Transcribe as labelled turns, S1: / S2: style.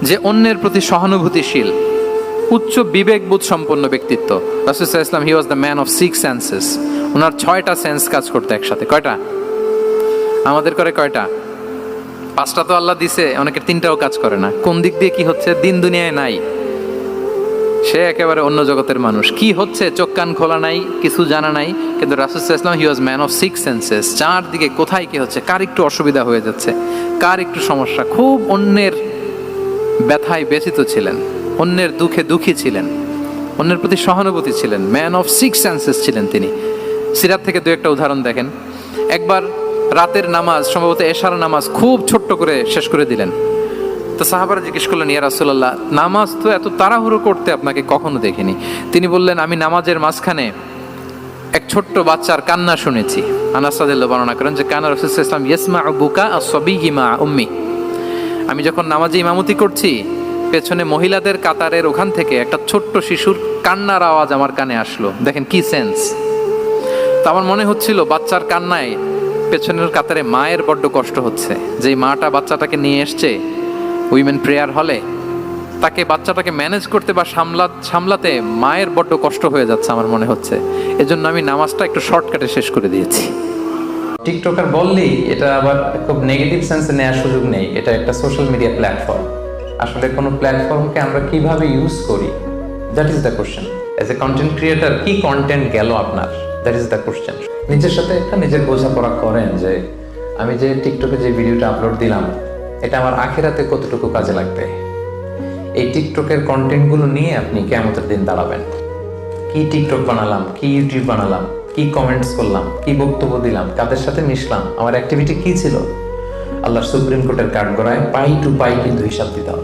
S1: যে অন্যের প্রতি সহানুভূতিশীল, উচ্চ বিবেকবোধ সম্পন্ন ব্যক্তিত্ব। রাসূল সাল্লাল্লাহু আলাইহি ওয়াসাল্লাম he was the man of 6 senses. ওনার 6টা সেন্স কাজ করতে একসাথে। কয়টা? আমাদের করে কয়টা? 5টা তো আল্লাহ দিছে, অনেকের 3টাও কাজ করে না। কোন দিক দিয়ে কি হচ্ছে দিন দুনিয়ায় নাই, সে একেবারে অন্য জগতের মানুষ। কি হচ্ছে চোখ কান খোলা নাই, কিছু জানা নাই। কিন্তু রাসূল সাল্লাল্লাহু আলাইহি ওয়াসাল্লাম he was man of 6 senses. চারদিকে কোথায় কি হচ্ছে, কার একটু অসুবিধা হয়ে যাচ্ছে, কার একটু সমস্যা, খুব অন্যের ব্যথায় ব্যথিত ছিলেন, অন্যের দুঃখে দুঃখী ছিলেন, অন্যের প্রতি সহানুভূতি ছিলেন, ম্যান অফ 6 সেন্সেস ছিলেন তিনি। সিরাত থেকে দু একটা উদাহরণ দেখেন। একবার রাতের নামাজ, সম্ভবত এশার নামাজ, খুব ছোট্ট করে শেষ করে দিলেন। তো সাহাবারা জিজ্ঞেস করলেন, ইয়া রাসূলুল্লাহ, নামাজ তো এত তাড়াহুড়ো করতে আপনাকে কখনো দেখিনি। তিনি বললেন, আমি নামাজের মাঝখানে এক ছোট্ট বাচ্চার কান্না শুনেছি। আনাস রাদিয়াল্লাহু বর্ণনা করেন যে কানা রাসূলুল্লাহ সাল্লাল্লাহু আলাইহি ওয়াসাল্লাম ইয়াসমাউ বুকা আস-সাবিয়্যি মা উম্মি। আমি যখন নামাজে ইমামতি করছি, পেছনে মহিলাদের কাতারের ওখান থেকে একটা ছোট্ট শিশুর কান্নার আওয়াজ আমার কানে আসলো। দেখেন কি সেন্স। তো আমার মনে হচ্ছিল বাচ্চার কান্নায় পেছনের কাতারে মায়ের বড্ড কষ্ট হচ্ছে। যেই মাটা বাচ্চাটাকে নিয়ে এসছে উইমেন প্রেয়ার হলে, তাকে বাচ্চাটাকে ম্যানেজ করতে বা সামলাতে মায়ের বড্ড কষ্ট হয়ে যাচ্ছে আমার মনে হচ্ছে। এজন্য আমি নামাজটা একটু শর্টকাটে শেষ করে দিয়েছি। টিকটকার বললেই এটা আবার খুব নেগেটিভ সেন্সে নেওয়ার সুযোগ নেই। এটা একটা সোশ্যাল মিডিয়া প্ল্যাটফর্ম। আসলে কোনো প্ল্যাটফর্মকে আমরা কিভাবে ইউজ করি, that is the question. As a content creator কি কন্টেন্ট গেল আপনার, দ্যাট ইজ দ্য কোশ্চেন। নিজের সাথে একটা নিজের বোঝাপড়া করেন যে আমি যে টিকটকে যে ভিডিওটা আপলোড দিলাম, এটা আমার আখিরাতে কতটুকু কাজে লাগবে। এই টিকটকের কন্টেন্টগুলো নিয়ে আপনি কিয়ামতের দিন দাঁড়াবেন। কি টিকটক বানালাম, কি ইউটিউব বানালাম, কি কমেন্টস করলাম, কি বক্তব্য দিলাম, কাদের সাথে মিশলাম, আমার অ্যাক্টিভিটি কি ছিল, আল্লাহর সুপ্রিম কোর্টের কাঠগড়ায় পাই টু পাই কিন্তু হিসাব দিতে হবে।